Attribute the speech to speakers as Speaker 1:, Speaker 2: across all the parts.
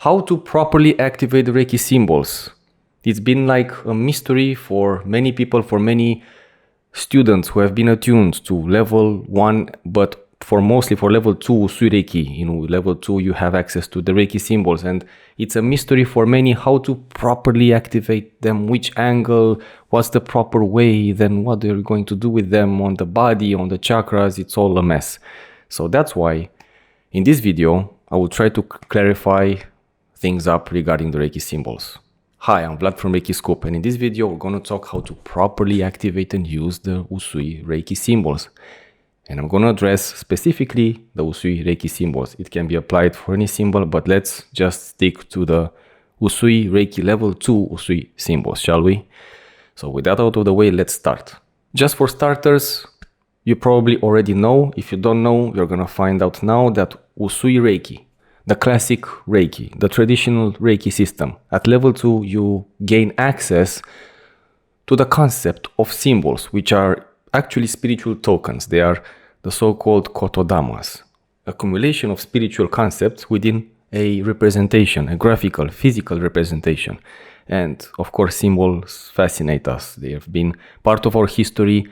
Speaker 1: How to properly activate the Reiki symbols. It's been like a mystery for many people, for many students who have been attuned to level 1, but mostly for level 2 Usui Reiki. In level 2 you have access to the Reiki symbols, and it's a mystery for many how to properly activate them, which angle, what's the proper way, then what they're going to do with them on the body, on the chakras. It's all a mess. So that's why in this video I will try to clarify things up regarding the Reiki symbols. Hi, I'm Vlad from ReikiScoop, and in this video we're going to talk how to properly activate and use the Usui Reiki symbols. And I'm going to address specifically the Usui Reiki symbols. It can be applied for any symbol, but let's just stick to the Usui Reiki level 2 Usui symbols, shall we? So with that out of the way, let's start. Just for starters, you probably already know. If you don't know, you're going to find out now that Usui Reiki, the classic Reiki, the traditional Reiki system, at level 2 you gain access to the concept of symbols, which are actually spiritual tokens. They are the so-called kotodamas, accumulation of spiritual concepts within a representation, a graphical, physical representation. And of course, symbols fascinate us. They have been part of our history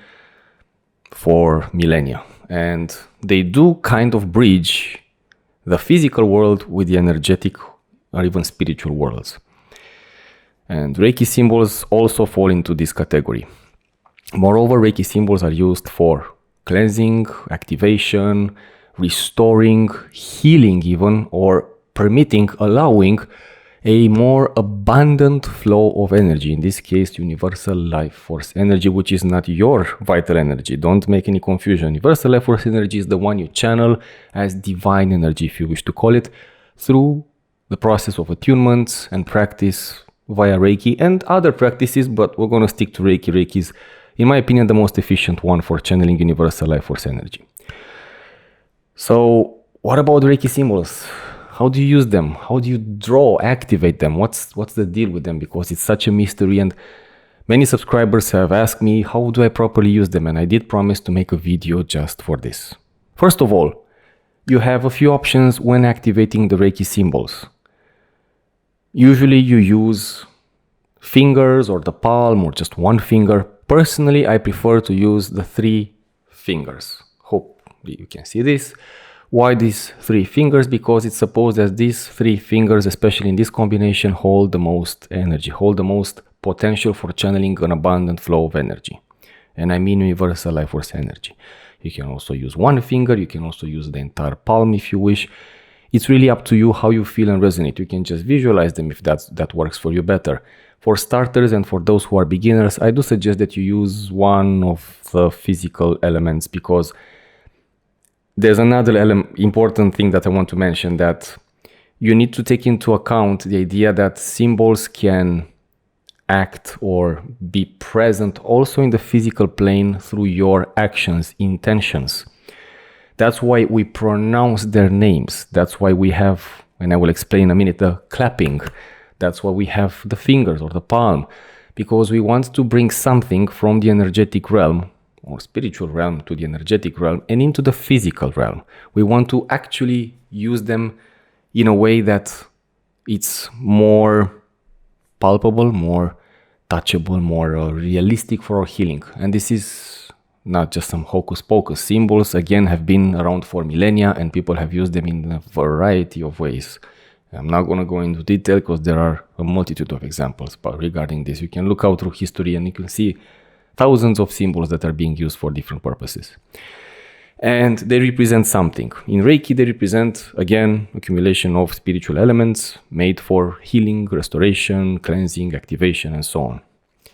Speaker 1: for millennia, and they do kind of bridge the physical world with the energetic or even spiritual worlds. And Reiki symbols also fall into this category. Moreover, Reiki symbols are used for cleansing, activation, restoring, healing even, or permitting, allowing a more abundant flow of energy. In this case, universal life force energy, which is not your vital energy. Don't make any confusion. Universal life force energy is the one you channel as divine energy, if you wish to call it, through the process of attunements and practice via Reiki and other practices, but we're going to stick to Reiki. Reiki is, in my opinion, the most efficient one for channeling universal life force energy. So what about the Reiki symbols? How do you use them? How do you draw, activate them? What's the deal with them? Because it's such a mystery, and many subscribers have asked me, how do I properly use them? And I did promise to make a video just for this. First of all, you have a few options when activating the Reiki symbols. Usually you use fingers or the palm or just one finger. Personally, I prefer to use the 3 fingers. Hope you can see this. Why these 3 fingers? Because it's supposed that these 3 fingers, especially in this combination, hold the most energy, hold the most potential for channeling an abundant flow of energy. And I mean universal life force energy. You can also use one finger, you can also use the entire palm if you wish. It's really up to you how you feel and resonate. You can just visualize them if that works for you better. For starters and for those who are beginners, I do suggest that you use one of the physical elements, because there's another important thing that I want to mention, that you need to take into account the idea that symbols can act or be present also in the physical plane through your actions, intentions. That's why we pronounce their names. That's why we have, and I will explain in a minute, the clapping. That's why we have the fingers or the palm, because we want to bring something from the energetic realm or spiritual realm to the energetic realm and into the physical realm. We want to actually use them in a way that it's more palpable, more touchable, more realistic for our healing. And this is not just some hocus pocus. Symbols, again, have been around for millennia, and people have used them in a variety of ways. I'm not going to go into detail because there are a multitude of examples, but regarding this, you can look out through history and you can see thousands of symbols that are being used for different purposes. And they represent something. In Reiki, they represent, again, accumulation of spiritual elements made for healing, restoration, cleansing, activation, and so on.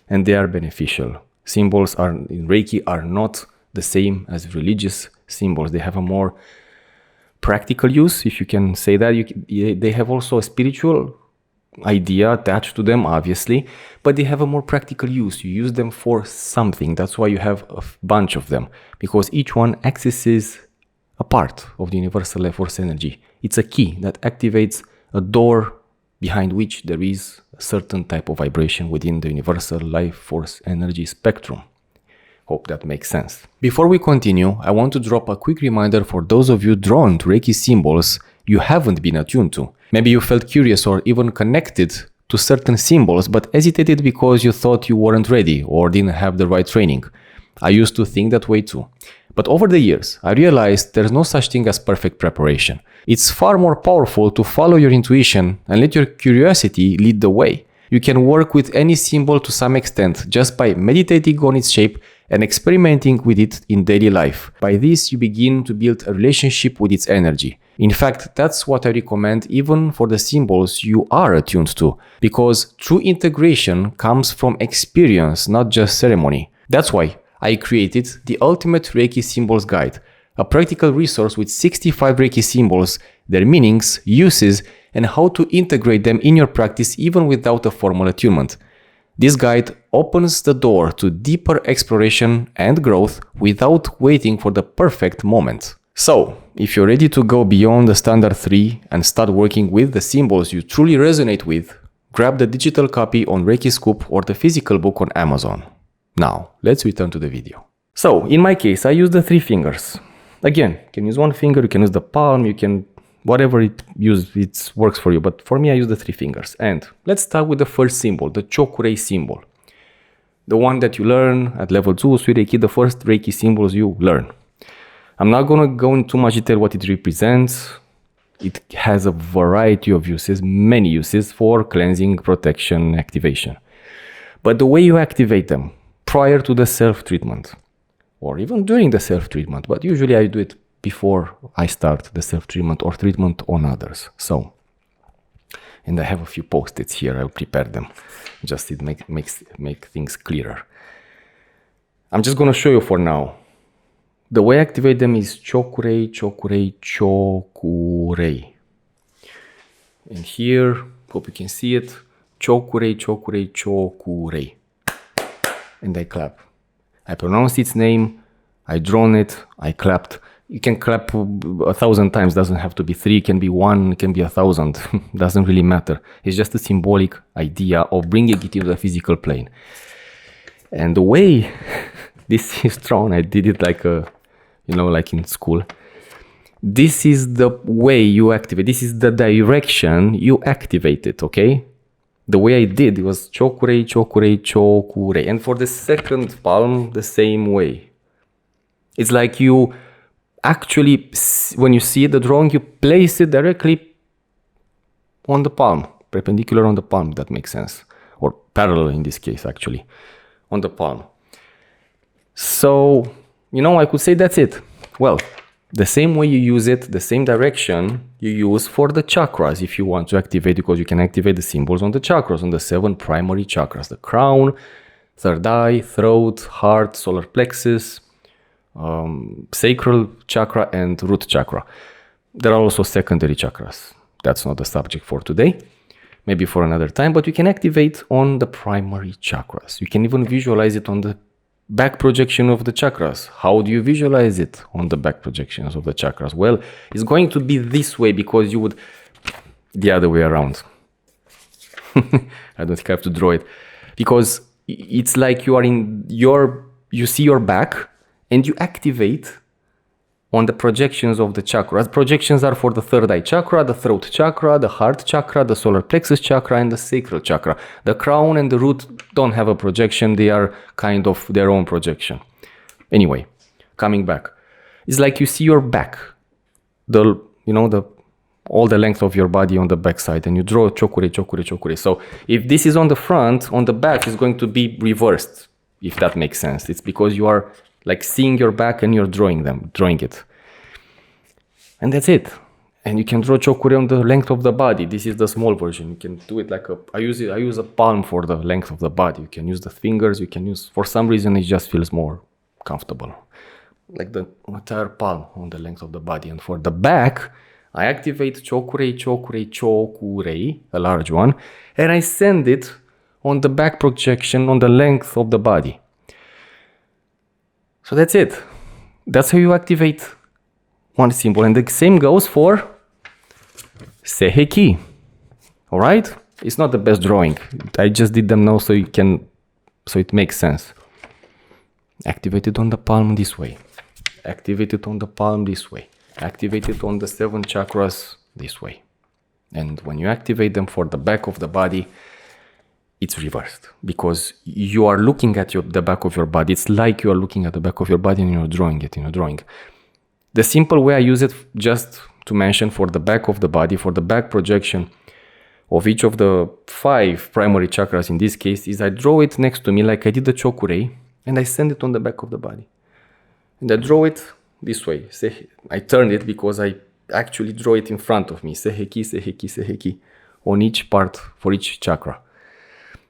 Speaker 1: And they are beneficial. Symbols in Reiki are not the same as religious symbols. They have a more practical use, if you can say that. They have also a spiritual idea attached to them, obviously, but they have a more practical use. You use them for something. That's why you have a bunch of them, because each one accesses a part of the universal life force energy. It's a key that activates a door behind which there is a certain type of vibration within the universal life force energy spectrum. Hope that makes sense. Before we continue, I want to drop a quick reminder for those of you drawn to Reiki symbols you haven't been attuned to. Maybe you felt curious or even connected to certain symbols, but hesitated because you thought you weren't ready or didn't have the right training. I used to think that way too. But over the years, I realized there's no such thing as perfect preparation. It's far more powerful to follow your intuition and let your curiosity lead the way. You can work with any symbol to some extent just by meditating on its shape and experimenting with it in daily life. By this, you begin to build a relationship with its energy. In fact, that's what I recommend even for the symbols you are attuned to, because true integration comes from experience, not just ceremony. That's why I created the Ultimate Reiki Symbols Guide, a practical resource with 65 Reiki symbols, their meanings, uses, and how to integrate them in your practice even without a formal attunement. This guide opens the door to deeper exploration and growth without waiting for the perfect moment. So, if you're ready to go beyond the standard 3 and start working with the symbols you truly resonate with, grab the digital copy on ReikiScoop or the physical book on Amazon. Now, let's return to the video. So, in my case, I use the 3 fingers. Again, you can use one finger, you can use the palm, you can, whatever it works for you. But for me, I use the 3 fingers. And let's start with the first symbol, the Chokurei symbol. The one that you learn at level 2, Sweet Reiki, the first Reiki symbols you learn. I'm not going to go into too much detail what it represents. It has a variety of uses, many uses for cleansing, protection, activation. But the way you activate them prior to the self-treatment, or even during the self-treatment, but usually I do it before I start the self-treatment or treatment on others. So, and I have a few post-its here, I'll prepare them, just to make things clearer. I'm just going to show you for now. The way I activate them is Chokurei, Chokurei, Chokurei. And here, hope you can see it, Chokurei, Chokurei, Chokurei. And I clap. I pronounce its name, I drawn it, I clapped. You can clap 1,000 times, doesn't have to be 3, it can be 1, it can be 1,000, doesn't really matter. It's just a symbolic idea of bringing it into the physical plane. And the way this is drawn, I did it like like in school. This is the way you activate, this is the direction you activate it, okay? The way I did, it was Chokurei, Chokurei, Chokurei. And for the second palm, the same way. It's like you actually, when you see the drawing, you place it directly on the palm, perpendicular on the palm, if that makes sense. Or parallel in this case, actually, on the palm. So, I could say that's it. Well, the same way you use it, the same direction you use for the chakras if you want to activate, because you can activate the symbols on the chakras, on the 7 primary chakras, the crown, third eye, throat, heart, solar plexus, sacral chakra and root chakra. There are also secondary chakras. That's not the subject for today, maybe for another time, but you can activate on the primary chakras. You can even visualize it on the back projection of the chakras. How do you visualize it on the back projections of the chakras? Well, it's going to be this way, because you would, the other way around. I don't think I have to draw it, because it's like you are you see your back and you activate on the projections of the chakras. Projections are for the third eye chakra, the throat chakra, the heart chakra, the solar plexus chakra, and the sacral chakra. The crown and the root don't have a projection. They are kind of their own projection. Anyway, coming back. It's like you see your back, all the length of your body on the back side, and you draw Chokurei, Chokurei, Chokurei. So if this is on the front, on the back is going to be reversed, if that makes sense. It's because you are like seeing your back and you're drawing it. And that's it. And you can draw Chokurei on the length of the body. This is the small version. You can do it like I use a palm for the length of the body. You can use the fingers, for some reason it just feels more comfortable. Like the entire palm on the length of the body. And for the back, I activate Chokurei, Chokurei, Chokurei, a large one, and I send it on the back projection on the length of the body. So that's it. That's how you activate one symbol. And the same goes for Seiheki. All right? It's not the best drawing. I just did them now so it makes sense. Activate it on the palm this way. Activate it on the palm this way. Activate it on the 7 chakras this way. And when you activate them for the back of the body, it's reversed because you are looking at the back of your body. It's like you are looking at the back of your body and you're drawing it in a drawing. The simple way I use it, just to mention, for the back of the body, for the back projection of each of the 5 primary chakras in this case, is I draw it next to me like I did the chokurei, and I send it on the back of the body. And I draw it this way. I turn it because I actually draw it in front of me. Seheki, seheki, seheki, on each part for each chakra.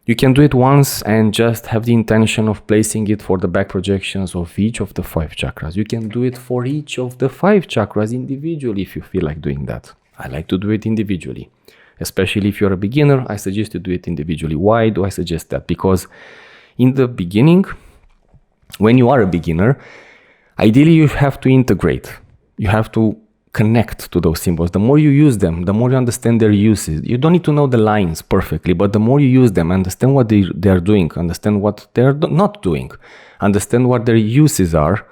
Speaker 1: You can do it once and just have the intention of placing it for the back projections of each of the 5 chakras. You can do it for each of the 5 chakras individually if you feel like doing that. I like to do it individually. Especially if you're a beginner, I suggest you do it individually. Why do I suggest that? Because in the beginning, when you are a beginner, ideally you have to integrate. You have to connect to those symbols. The more you use them, the more you understand their uses. You don't need to know the lines perfectly, but the more you use them, understand what they are doing, understand what they're not doing, understand what their uses are,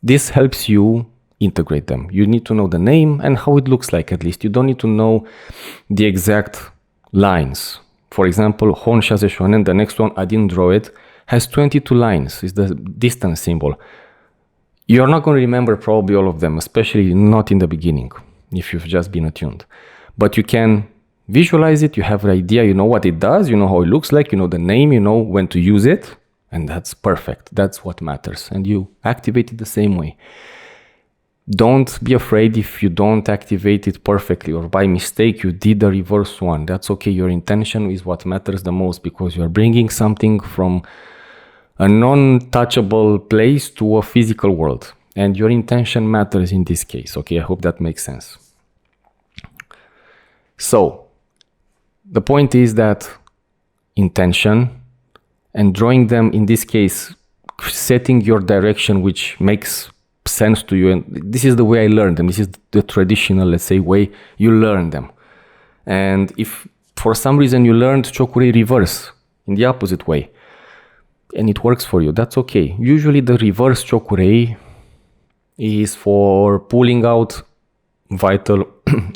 Speaker 1: this helps you integrate them. You need to know the name and how it looks like, at least. You don't need to know the exact lines. For example, Hon Shase Shonen, the next one, I didn't draw it, has 22 lines. It's the distance symbol. You're not going to remember probably all of them, especially not in the beginning, if you've just been attuned. But you can visualize it, you have an idea, you know what it does, you know how it looks like, you know the name, you know when to use it, and that's perfect. That's what matters. And you activate it the same way. Don't be afraid if you don't activate it perfectly or by mistake you did the reverse one. That's okay. Your intention is what matters the most because you're bringing something from a non-touchable place to a physical world. And your intention matters in this case. Okay, I hope that makes sense. So, the point is that intention and drawing them, in this case, setting your direction which makes sense to you. And this is the way I learned them. This is the traditional, let's say, way you learn them. And if for some reason you learned chokurei reverse in the opposite way, and it works for you, that's okay. Usually the reverse chokurei is for pulling out vital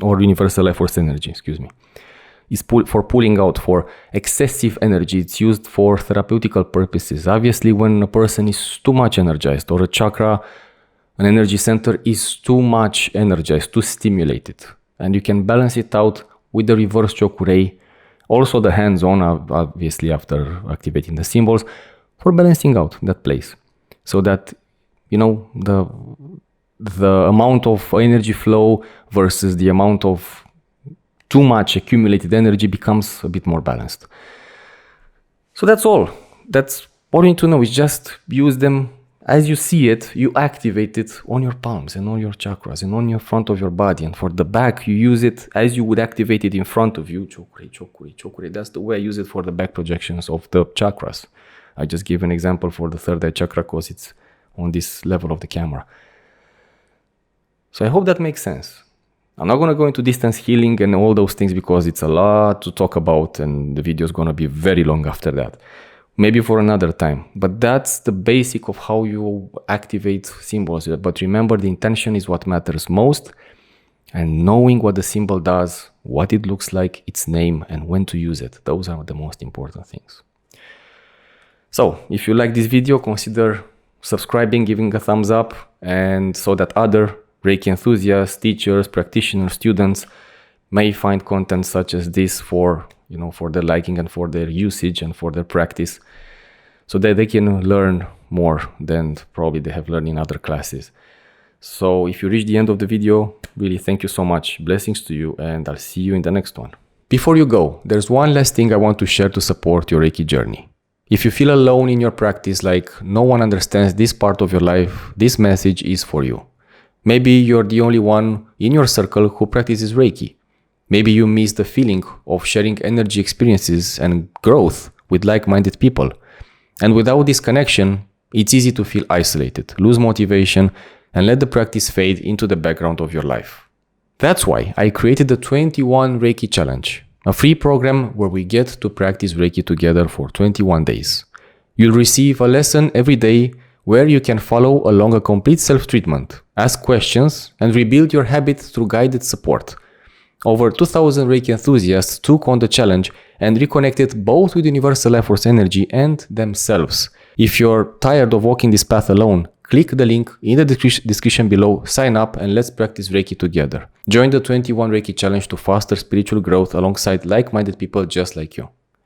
Speaker 1: or universal life force energy, It's for pulling out, for excessive energy. It's used for therapeutical purposes. Obviously, when a person is too much energized or a chakra, an energy center is too much energized, too stimulated, and you can balance it out with the reverse chokurei, also the hands-on, obviously after activating the symbols, for balancing out that place, so that, you know, the amount of energy flow versus the amount of too much accumulated energy becomes a bit more balanced. So that's all. That's all you need to know, is just use them as you see it. You activate it on your palms and on your chakras and on your front of your body. And for the back, you use it as you would activate it in front of you. Chokurei, chokurei, chokurei. That's the way I use it for the back projections of the chakras. I just give an example for the third eye chakra because it's on this level of the camera. So I hope that makes sense. I'm not going to go into distance healing and all those things because it's a lot to talk about and the video is going to be very long after that. Maybe for another time. But that's the basic of how you activate symbols. But remember, the intention is what matters most, and knowing what the symbol does, what it looks like, its name, and when to use it. Those are the most important things. So if you like this video, consider subscribing, giving a thumbs up, and so that other Reiki enthusiasts, teachers, practitioners, students may find content such as this for their liking and for their usage and for their practice, so that they can learn more than probably they have learned in other classes. So if you reach the end of the video, really thank you so much. Blessings to you, and I'll see you in the next one. Before you go, there's one last thing I want to share to support your Reiki journey. If you feel alone in your practice, like no one understands this part of your life, this message is for you. Maybe you're the only one in your circle who practices Reiki. Maybe you miss the feeling of sharing energy experiences and growth with like-minded people. And without this connection, it's easy to feel isolated, lose motivation, and let the practice fade into the background of your life. That's why I created the 21 Reiki Challenge, a free program where we get to practice Reiki together for 21 days. You'll receive a lesson every day where you can follow along a complete self-treatment, ask questions, and rebuild your habit through guided support. Over 2,000 Reiki enthusiasts took on the challenge and reconnected both with universal life force energy and themselves. If you're tired of walking this path alone, click the link in the description below, sign up, and let's practice Reiki together. Join the 21 Reiki challenge to foster spiritual growth alongside like-minded people just like you.